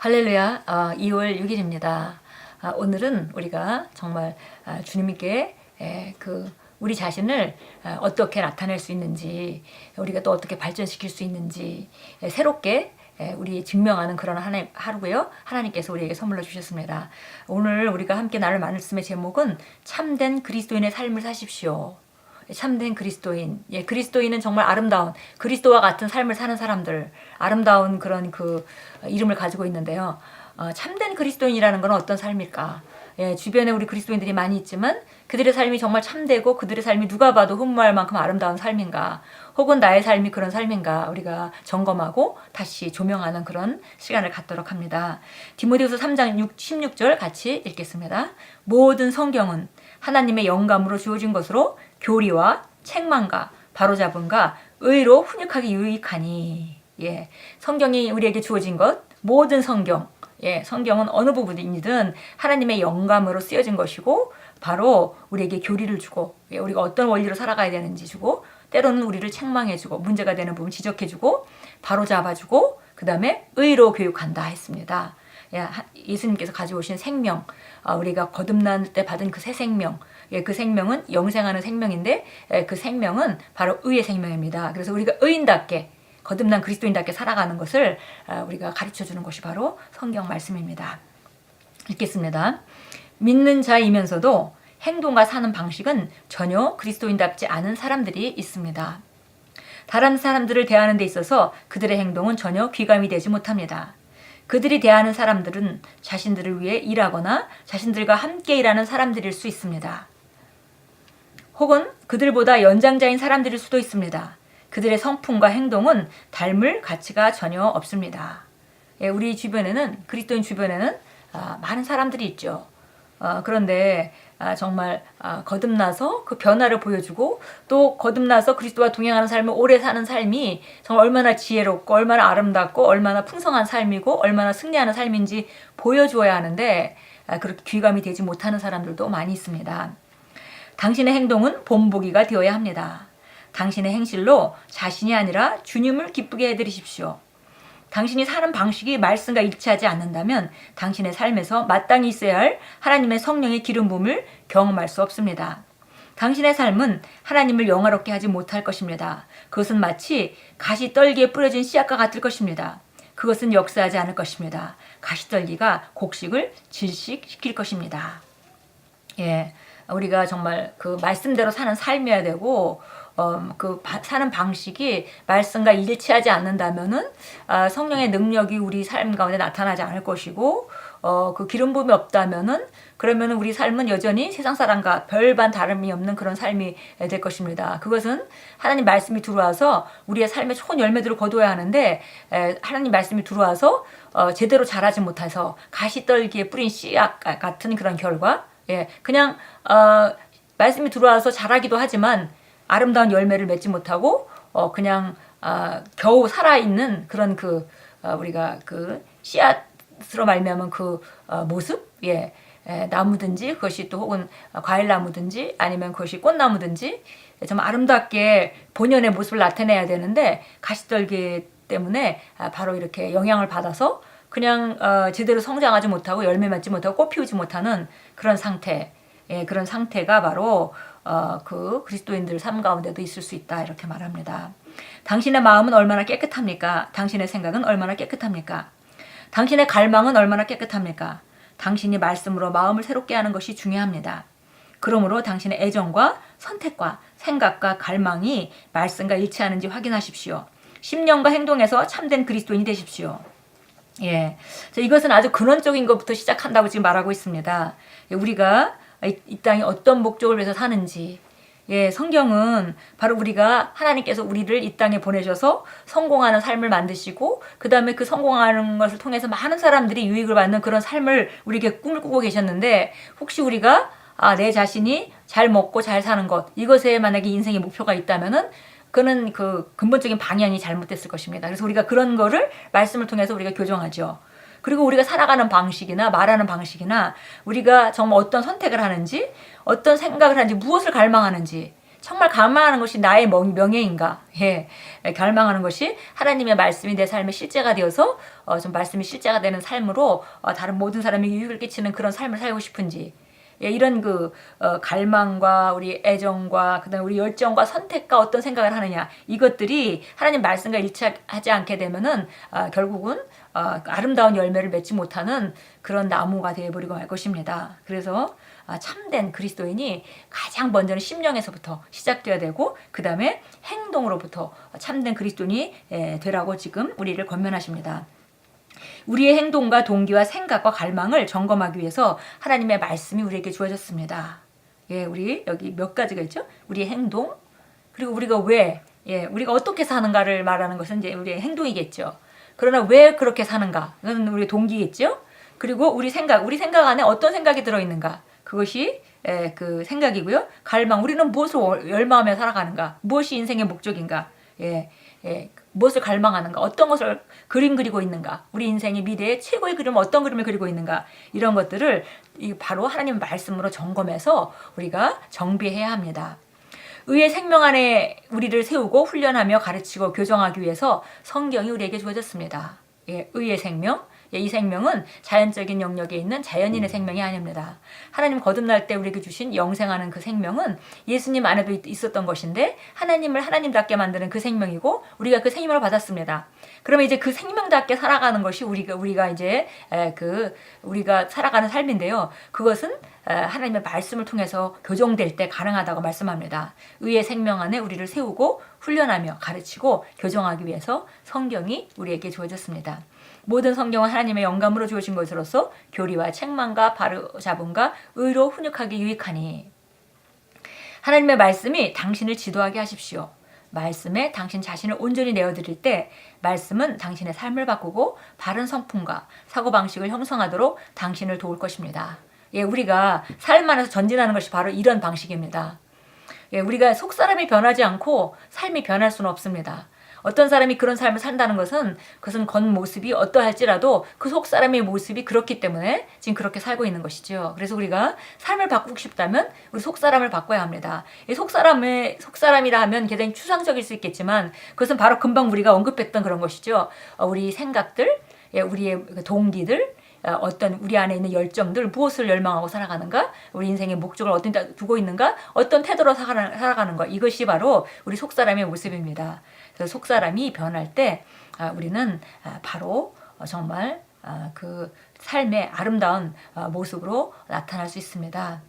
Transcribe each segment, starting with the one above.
할렐루야. 2월 6일입니다. 오늘은 우리가 정말 주님께 우리 자신을 어떻게 나타낼 수 있는지, 우리가 또 어떻게 발전시킬 수 있는지 새롭게 우리 증명하는 그런 하루고요. 하나님께서 우리에게 선물로 주셨습니다. 오늘 우리가 함께 나눌 말씀의 제목은 참된 그리스도인의 삶을 사십시오. 참된 그리스도인. 그리스도인은 정말 아름다운 그리스도와 같은 삶을 사는 사람들, 아름다운 그런 이름을 가지고 있는데요. 참된 그리스도인이라는 건 어떤 삶일까? 주변에 우리 그리스도인들이 많이 있지만 그들의 삶이 정말 참되고 그들의 삶이 누가 봐도 흠모할 만큼 아름다운 삶인가? 혹은 나의 삶이 그런 삶인가? 우리가 점검하고 다시 조명하는 그런 시간을 갖도록 합니다. 디모데후서 3장 16절 같이 읽겠습니다. 모든 성경은 하나님의 영감으로 주어진 것으로 교리와 책망과 바로잡음과 의로 훈육하기 유익하니. 성경이 우리에게 주어진 것, 모든 성경, 성경은 어느 부분이든 하나님의 영감으로 쓰여진 것이고 바로 우리에게 교리를 주고 우리가 어떤 원리로 살아가야 되는지 주고 때로는 우리를 책망해주고 문제가 되는 부분 지적해주고 바로잡아주고 그 다음에 의로 교육한다 했습니다. 예수님께서 가져오신 생명, 우리가 거듭날 때 받은 그 새 생명, 그 생명은 영생하는 생명인데 그 생명은 바로 의의 생명입니다. 그래서 우리가 의인답게 거듭난 그리스도인답게 살아가는 것을 우리가 가르쳐주는 것이 바로 성경 말씀입니다. 읽겠습니다. 믿는 자이면서도 행동과 사는 방식은 전혀 그리스도인답지 않은 사람들이 있습니다. 다른 사람들을 대하는 데 있어서 그들의 행동은 전혀 귀감이 되지 못합니다. 그들이 대하는 사람들은 자신들을 위해 일하거나 자신들과 함께 일하는 사람들일 수 있습니다. 혹은 그들보다 연장자인 사람들일 수도 있습니다. 그들의 성품과 행동은 닮을 가치가 전혀 없습니다. 우리 주변에는, 그리스도인 주변에는 많은 사람들이 있죠. 그런데 정말 거듭나서 그 변화를 보여주고 또 거듭나서 그리스도와 동행하는 삶을 오래 사는 삶이 정말 얼마나 지혜롭고 얼마나 아름답고 얼마나 풍성한 삶이고 얼마나 승리하는 삶인지 보여주어야 하는데 그렇게 귀감이 되지 못하는 사람들도 많이 있습니다. 당신의 행동은 본보기가 되어야 합니다. 당신의 행실로 자신이 아니라 주님을 기쁘게 해드리십시오. 당신이 사는 방식이 말씀과 일치하지 않는다면 당신의 삶에서 마땅히 있어야 할 하나님의 성령의 기름 부음을 경험할 수 없습니다. 당신의 삶은 하나님을 영화롭게 하지 못할 것입니다. 그것은 마치 가시떨기에 뿌려진 씨앗과 같을 것입니다. 그것은 역사하지 않을 것입니다. 가시떨기가 곡식을 질식시킬 것입니다. 우리가 정말 그 말씀대로 사는 삶이어야 되고 사는 방식이 말씀과 일치하지 않는다면은 성령의 능력이 우리 삶 가운데 나타나지 않을 것이고 그 기름 부음이 없다면은 그러면은 우리 삶은 여전히 세상 사람과 별반 다름이 없는 그런 삶이 될 것입니다. 그것은 하나님 말씀이 들어와서 우리의 삶에 좋은 열매들을 거두어야 하는데 하나님 말씀이 들어와서 제대로 자라지 못해서 가시떨기에 뿌린 씨앗 같은 그런 결과, 그냥 말씀이 들어와서 자라기도 하지만 아름다운 열매를 맺지 못하고 그냥 겨우 살아있는 그런 우리가 씨앗으로 말미암은 모습, 나무든지 그것이 또 혹은 과일나무든지 아니면 그것이 꽃나무든지 좀 아름답게 본연의 모습을 나타내야 되는데 가시떨기 때문에 바로 이렇게 영향을 받아서 그냥 제대로 성장하지 못하고 열매 맺지 못하고 꽃 피우지 못하는 그런 상태, 그런 상태가 바로 그 그리스도인들 삶 가운데도 있을 수 있다 이렇게 말합니다. 당신의 마음은 얼마나 깨끗합니까? 당신의 생각은 얼마나 깨끗합니까? 당신의 갈망은 얼마나 깨끗합니까? 당신이 말씀으로 마음을 새롭게 하는 것이 중요합니다. 그러므로 당신의 애정과 선택과 생각과 갈망이 말씀과 일치하는지 확인하십시오. 심령과 행동에서 참된 그리스도인이 되십시오. 이것은 아주 근원적인 것부터 시작한다고 지금 말하고 있습니다. 우리가 이 땅에 어떤 목적을 위해서 사는지, 성경은 바로 우리가 하나님께서 우리를 이 땅에 보내셔서 성공하는 삶을 만드시고 그 다음에 그 성공하는 것을 통해서 많은 사람들이 유익을 받는 그런 삶을 우리에게 꿈을 꾸고 계셨는데 혹시 우리가 내 자신이 잘 먹고 잘 사는 것 이것에 만약에 인생의 목표가 있다면은 그는 그 근본적인 방향이 잘못됐을 것입니다. 그래서 우리가 그런 거를 말씀을 통해서 우리가 교정하죠. 그리고 우리가 살아가는 방식이나 말하는 방식이나 우리가 정말 어떤 선택을 하는지 어떤 생각을 하는지 무엇을 갈망하는지 정말 갈망하는 것이 나의 명예인가? 예, 갈망하는 것이 하나님의 말씀이 내 삶의 실제가 되어서 좀 말씀이 실제가 되는 삶으로 다른 모든 사람에게 유익을 끼치는 그런 삶을 살고 싶은지, 예, 이런 갈망과 우리 애정과 그다음에 우리 열정과 선택과 어떤 생각을 하느냐, 이것들이 하나님 말씀과 일치하지 않게 되면은 결국은 아름다운 열매를 맺지 못하는 그런 나무가 되어버리고 말 것입니다. 그래서 참된 그리스도인이 가장 먼저는 심령에서부터 시작되어야 되고 그 다음에 행동으로부터 참된 그리스도인이 되라고 지금 우리를 권면하십니다. 우리의 행동과 동기와 생각과 갈망을 점검하기 위해서 하나님의 말씀이 우리에게 주어졌습니다. 예, 우리 여기 몇 가지가 있죠? 우리의 행동, 그리고 우리가 왜, 예, 우리가 어떻게 사는가를 말하는 것은 이제 우리의 행동이겠죠. 그러나 왜 그렇게 사는가? 그건 우리의 동기겠죠. 그리고 우리 생각 안에 어떤 생각이 들어있는가? 그것이 그 생각이고요. 갈망, 우리는 무엇을 열망하며 살아가는가? 무엇이 인생의 목적인가? 예, 무엇을 갈망하는가? 어떤 것을 그림 그리고 있는가? 우리 인생의 미래의 최고의 그림은 어떤 그림을 그리고 있는가? 이런 것들을 바로 하나님 말씀으로 점검해서 우리가 정비해야 합니다. 의의 생명 안에 우리를 세우고 훈련하며 가르치고 교정하기 위해서 성경이 우리에게 주어졌습니다. 예, 의의 생명. 이 생명은 자연적인 영역에 있는 자연인의 생명이 아닙니다. 하나님 거듭날 때 우리에게 주신 영생하는 그 생명은 예수님 안에도 있었던 것인데 하나님을 하나님답게 만드는 그 생명이고 우리가 그 생명을 받았습니다. 그러면 이제 그 생명답게 살아가는 것이 우리가 이제 우리가 살아가는 삶인데요. 그것은 하나님의 말씀을 통해서 교정될 때 가능하다고 말씀합니다. 의의 생명 안에 우리를 세우고 훈련하며 가르치고 교정하기 위해서 성경이 우리에게 주어졌습니다. 모든 성경은 하나님의 영감으로 주어진 것으로서 교리와 책망과 바로잡음과 의로 훈육하기 유익하니 하나님의 말씀이 당신을 지도하게 하십시오. 말씀에 당신 자신을 온전히 내어드릴 때 말씀은 당신의 삶을 바꾸고 바른 성품과 사고방식을 형성하도록 당신을 도울 것입니다. 예, 우리가 삶 안에서 전진하는 것이 바로 이런 방식입니다. 예, 우리가 속사람이 변하지 않고 삶이 변할 수는 없습니다. 어떤 사람이 그런 삶을 산다는 것은 그것은 겉모습이 어떠할지라도 그 속사람의 모습이 그렇기 때문에 지금 그렇게 살고 있는 것이죠. 그래서 우리가 삶을 바꾸고 싶다면 우리 속사람을 바꿔야 합니다. 이 속사람이라 하면 굉장히 추상적일 수 있겠지만 그것은 바로 금방 우리가 언급했던 그런 것이죠. 우리 생각들, 우리의 동기들, 어떤 우리 안에 있는 열정들, 무엇을 열망하고 살아가는가, 우리 인생의 목적을 어떤 데 두고 있는가, 어떤 태도로 살아가는 것, 이것이 바로 우리 속사람의 모습입니다. 그래서 속사람이 변할 때 우리는 바로 정말 그 삶의 아름다운 모습으로 나타날 수 있습니다.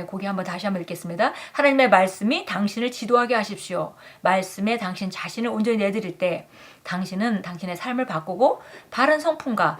거기 다시 한번 읽겠습니다. 하나님의 말씀이 당신을 지도하게 하십시오. 말씀에 당신 자신을 온전히 내드릴 때 당신은 당신의 삶을 바꾸고 바른 성품과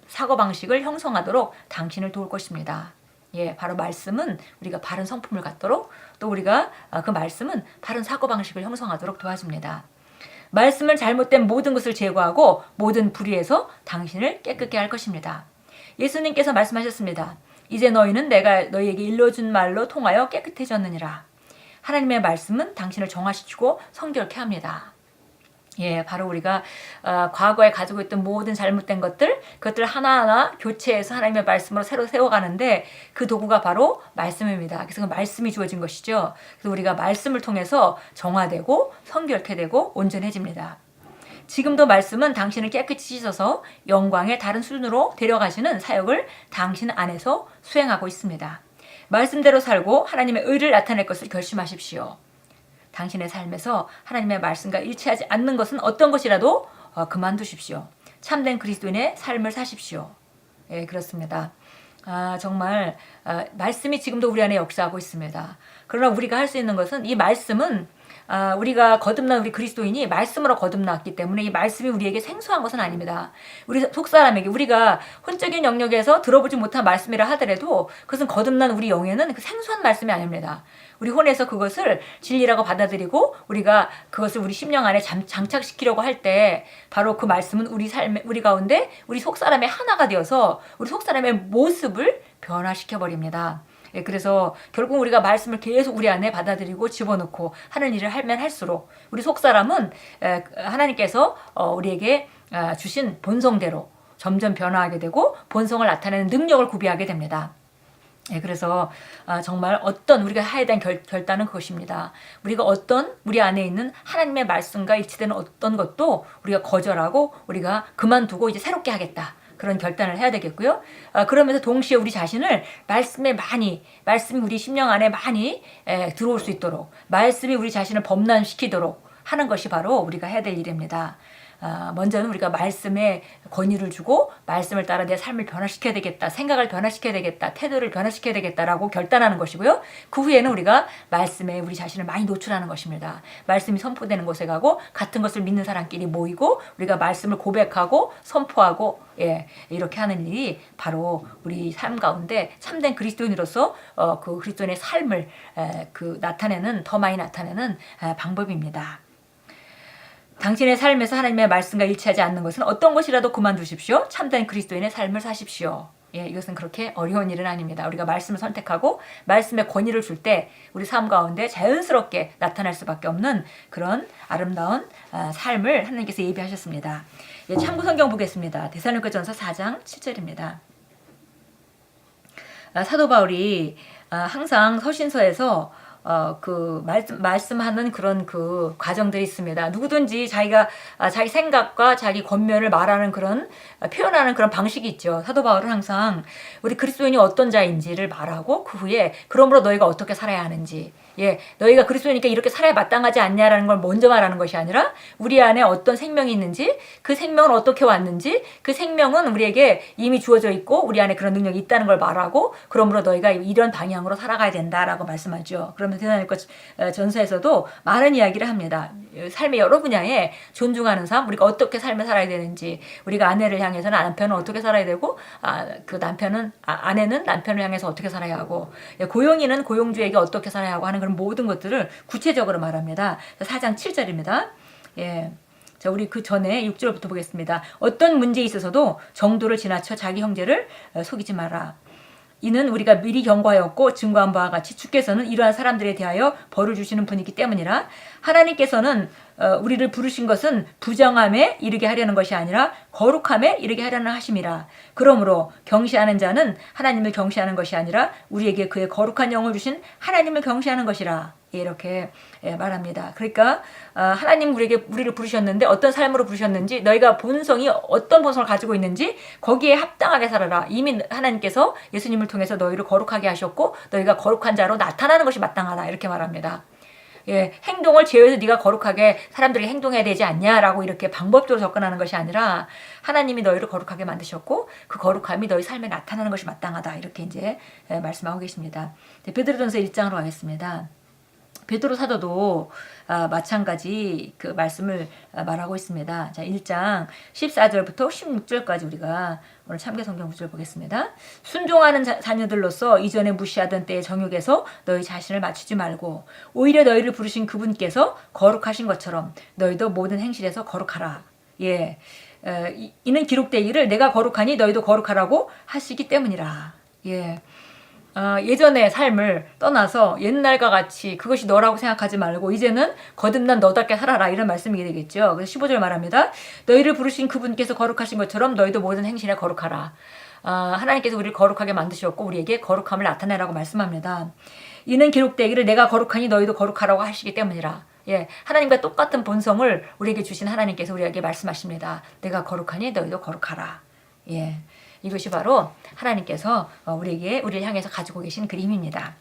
사고방식을 형성하도록 당신을 도울 것입니다. 예, 바로 말씀은 우리가 바른 성품을 갖도록 또 우리가 그 말씀은 바른 사고방식을 형성하도록 도와줍니다. 말씀은 잘못된 모든 것을 제거하고 모든 불의에서 당신을 깨끗게 할 것입니다. 예수님께서 말씀하셨습니다. 이제 너희는 내가 너희에게 일러준 말로 통하여 깨끗해졌느니라. 하나님의 말씀은 당신을 정화시키고 성결케 합니다. 예, 바로 우리가 과거에 가지고 있던 모든 잘못된 그것들 하나하나 교체해서 하나님의 말씀으로 새로 세워가는데 그 도구가 바로 말씀입니다. 그래서 그 말씀이 주어진 것이죠. 그래서 우리가 말씀을 통해서 정화되고 성결케 되고 온전해집니다. 지금도 말씀은 당신을 깨끗이 씻어서 영광의 다른 수준으로 데려가시는 사역을 당신 안에서 수행하고 있습니다. 말씀대로 살고 하나님의 의를 나타낼 것을 결심하십시오. 당신의 삶에서 하나님의 말씀과 일치하지 않는 것은 어떤 것이라도 그만두십시오. 참된 그리스도인의 삶을 사십시오. 예, 그렇습니다. 정말 말씀이 지금도 우리 안에 역사하고 있습니다. 그러나 우리가 할 수 있는 것은 이 말씀은 우리가 거듭난 우리 그리스도인이 말씀으로 거듭났기 때문에 이 말씀이 우리에게 생소한 것은 아닙니다. 우리 속사람에게 우리가 혼적인 영역에서 들어보지 못한 말씀이라 하더라도 그것은 거듭난 우리 영에는 그 생소한 말씀이 아닙니다. 우리 혼에서 그것을 진리라고 받아들이고 우리가 그것을 우리 심령 안에 장착시키려고 할 때 바로 그 말씀은 우리 가운데 우리 속사람의 하나가 되어서 우리 속사람의 모습을 변화시켜 버립니다. 예, 그래서 결국 우리가 말씀을 계속 우리 안에 받아들이고 집어넣고 하는 일을 하면 할수록 우리 속사람은 하나님께서 우리에게 주신 본성대로 점점 변화하게 되고 본성을 나타내는 능력을 구비하게 됩니다. 예, 그래서 정말 어떤 우리가 해야 되는 결단은 그것입니다. 우리가 어떤 우리 안에 있는 하나님의 말씀과 일치되는 어떤 것도 우리가 거절하고 우리가 그만두고 이제 새롭게 하겠다. 그런 결단을 해야 되겠고요. 그러면서 동시에 우리 자신을 말씀이 우리 심령 안에 많이 들어올 수 있도록, 말씀이 우리 자신을 범람시키도록 하는 것이 바로 우리가 해야 될 일입니다. 먼저는 우리가 말씀에 권위를 주고 말씀을 따라 내 삶을 변화시켜야 되겠다, 생각을 변화시켜야 되겠다, 태도를 변화시켜야 되겠다라고 결단하는 것이고요. 그 후에는 우리가 말씀에 우리 자신을 많이 노출하는 것입니다. 말씀이 선포되는 곳에 가고 같은 것을 믿는 사람끼리 모이고 우리가 말씀을 고백하고 선포하고 이렇게 하는 일이 바로 우리 삶 가운데 참된 그리스도인으로서 그 그리스도인의 삶을 더 많이 나타내는 방법입니다. 당신의 삶에서 하나님의 말씀과 일치하지 않는 것은 어떤 것이라도 그만두십시오. 참된 그리스도인의 삶을 사십시오. 이것은 그렇게 어려운 일은 아닙니다. 우리가 말씀을 선택하고 말씀의 권위를 줄 때 우리 삶 가운데 자연스럽게 나타날 수밖에 없는 그런 아름다운 삶을 하나님께서 예비하셨습니다. 참고 성경 보겠습니다. 데살로니가전서 4장 7절입니다. 사도 바울이 항상 서신서에서 말씀하는 그런 그 과정들이 있습니다. 누구든지 자기가 자기 생각과 자기 권면을 말하는 표현하는 그런 방식이 있죠. 사도 바울은 항상 우리 그리스도인이 어떤 자인지를 말하고 그 후에 그러므로 너희가 어떻게 살아야 하는지, 너희가 그리스도니까 이렇게 살아야 마땅하지 않냐라는 걸 먼저 말하는 것이 아니라 우리 안에 어떤 생명이 있는지, 그 생명은 어떻게 왔는지, 그 생명은 우리에게 이미 주어져 있고 우리 안에 그런 능력이 있다는 걸 말하고 그러므로 너희가 이런 방향으로 살아가야 된다라고 말씀하죠. 그러면 대사님과 전서에서도 많은 이야기를 합니다. 삶의 여러 분야에 존중하는 삶, 우리가 어떻게 삶을 살아야 되는지, 우리가 아내를 향해서는 남편은 어떻게 살아야 되고 아내는 남편을 향해서 어떻게 살아야 하고 고용인은 고용주에게 어떻게 살아야 하고 하는 그런 모든 것들을 구체적으로 말합니다. 4장 7절입니다. 자, 우리 그 전에 6절부터 보겠습니다. 어떤 문제에 있어서도 정도를 지나쳐 자기 형제를 속이지 마라. 이는 우리가 미리 경고하였고 증거한 바와 같이 주께서는 이러한 사람들에 대하여 벌을 주시는 분이기 때문이라. 하나님께서는 우리를 부르신 것은 부정함에 이르게 하려는 것이 아니라 거룩함에 이르게 하려는 하심이라. 그러므로 경시하는 자는 하나님을 경시하는 것이 아니라 우리에게 그의 거룩한 영을 주신 하나님을 경시하는 것이라. 이렇게 말합니다. 그러니까 하나님 우리를 부르셨는데 어떤 삶으로 부르셨는지, 너희가 본성이 어떤 본성을 가지고 있는지 거기에 합당하게 살아라. 이미 하나님께서 예수님을 통해서 너희를 거룩하게 하셨고 너희가 거룩한 자로 나타나는 것이 마땅하다. 이렇게 말합니다. 행동을 제어해서 네가 거룩하게 사람들이 행동해야 되지 않냐라고 이렇게 방법적으로 접근하는 것이 아니라 하나님이 너희를 거룩하게 만드셨고 그 거룩함이 너희 삶에 나타나는 것이 마땅하다. 이렇게 이제 말씀하고 계십니다. 베드로전서 1장으로 가겠습니다. 베드로 사도도 마찬가지 그 말씀을 말하고 있습니다. 자, 1장 14절부터 16절까지 우리가 오늘 참개 성경 구절 보겠습니다. 순종하는 자녀들로서 이전에 무시하던 때의 정욕에서 너희 자신을 맞추지 말고 오히려 너희를 부르신 그분께서 거룩하신 것처럼 너희도 모든 행실에서 거룩하라. 이는 기록되기를 내가 거룩하니 너희도 거룩하라고 하시기 때문이라. 예전의 삶을 떠나서 옛날과 같이 그것이 너라고 생각하지 말고 이제는 거듭난 너답게 살아라, 이런 말씀이 되겠죠. 그래서 15절 말합니다. 너희를 부르신 그분께서 거룩하신 것처럼 너희도 모든 행실에 거룩하라. 하나님께서 우리를 거룩하게 만드셨고 우리에게 거룩함을 나타내라고 말씀합니다. 이는 기록되기를 내가 거룩하니 너희도 거룩하라고 하시기 때문이라. 하나님과 똑같은 본성을 우리에게 주신 하나님께서 우리에게 말씀하십니다. 내가 거룩하니 너희도 거룩하라. 이것이 바로 하나님께서 우리를 향해서 가지고 계신 그림입니다.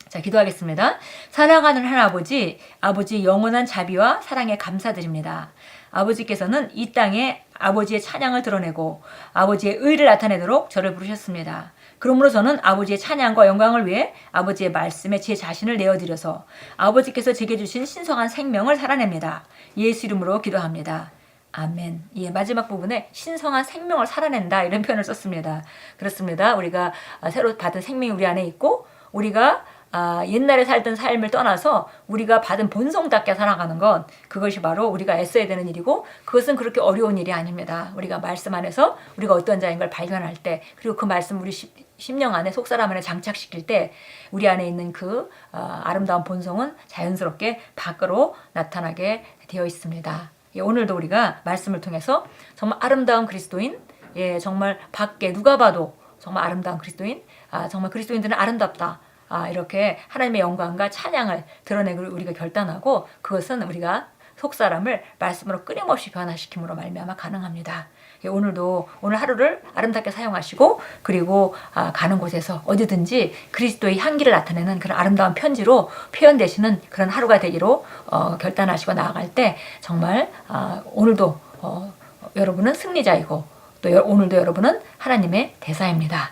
자, 기도하겠습니다. 사랑하는 하나아버지, 아버지 영원한 자비와 사랑에 감사드립니다. 아버지께서는 이 땅에 아버지의 찬양을 드러내고 아버지의 의를 나타내도록 저를 부르셨습니다. 그러므로 저는 아버지의 찬양과 영광을 위해 아버지의 말씀에 제 자신을 내어드려서 아버지께서 제게 주신 신성한 생명을 살아냅니다. 예수 이름으로 기도합니다. 아멘. 마지막 부분에 신성한 생명을 살아낸다, 이런 표현을 썼습니다. 그렇습니다. 우리가 새로 받은 생명이 우리 안에 있고 우리가 옛날에 살던 삶을 떠나서 우리가 받은 본성답게 살아가는 건 그것이 바로 우리가 애써야 되는 일이고 그것은 그렇게 어려운 일이 아닙니다. 우리가 말씀 안에서 우리가 어떤 자인 걸 발견할 때, 그리고 그 말씀 우리 심령 안에, 속사람 안에 장착시킬 때 우리 안에 있는 그 아름다운 본성은 자연스럽게 밖으로 나타나게 되어 있습니다. 오늘도 우리가 말씀을 통해서 정말 아름다운 그리스도인, 정말 밖에 누가 봐도 정말 아름다운 그리스도인, 정말 그리스도인들은 아름답다. 이렇게 하나님의 영광과 찬양을 드러내기로 우리가 결단하고, 그것은 우리가 속사람을 말씀으로 끊임없이 변화시킴으로 말미암아 가능합니다. 오늘 하루를 아름답게 사용하시고, 그리고 가는 곳에서 어디든지 그리스도의 향기를 나타내는 그런 아름다운 편지로 표현되시는 그런 하루가 되기로 결단하시고 나아갈 때, 정말 오늘도 여러분은 승리자이고, 또 오늘도 여러분은 하나님의 대사입니다.